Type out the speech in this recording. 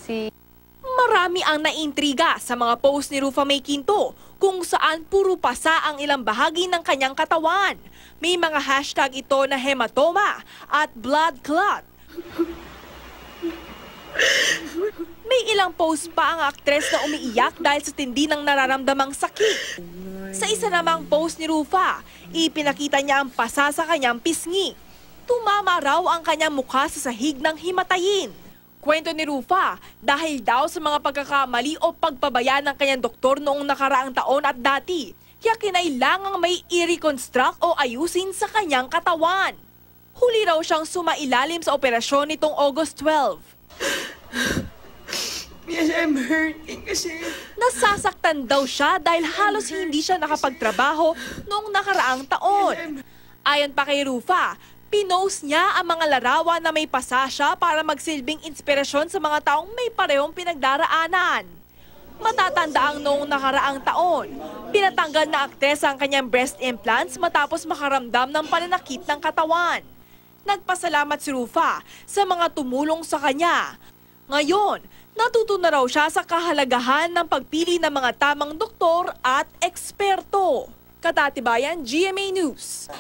si... Marami ang naintriga sa mga post ni Rufa May Quinto kung saan puro pasa ang ilang bahagi ng kanyang katawan. May mga hashtag ito na hematoma at blood clot. May ilang post pa ang aktres na umiiyak dahil sa tindi ng nararamdamang sakit. Sa isa namang post ni Rufa, ipinakita niya ang pasa sa kanyang pisngi. Tumama raw ang kanyang mukha sa sahig ng himatayin. Kwento ni Rufa, dahil daw sa mga pagkakamali o pagpabaya ng kanyang doktor noong nakaraang taon at dati, kaya kinailangang may i-reconstruct o ayusin sa kanyang katawan. Huli raw siyang sumailalim sa operasyon nitong August 12. Yes, I'm hurting kasi... Nasasaktan daw siya dahil halos hindi siya nakapagtrabaho noong nakaraang taon. Ayon pa kay Rufa, pinost niya ang mga larawan na may pasa siya para magsilbing inspirasyon sa mga taong may parehong pinagdaraanan. Matatanda ang noong nakaraang taon, pinatanggal na aktres ang kanyang breast implants matapos makaramdam ng pananakit ng katawan. Nagpasalamat si Rufa sa mga tumulong sa kanya. Ngayon, natuto na raw siya sa kahalagahan ng pagpili ng mga tamang doktor at eksperto. Katatibayan, GMA News.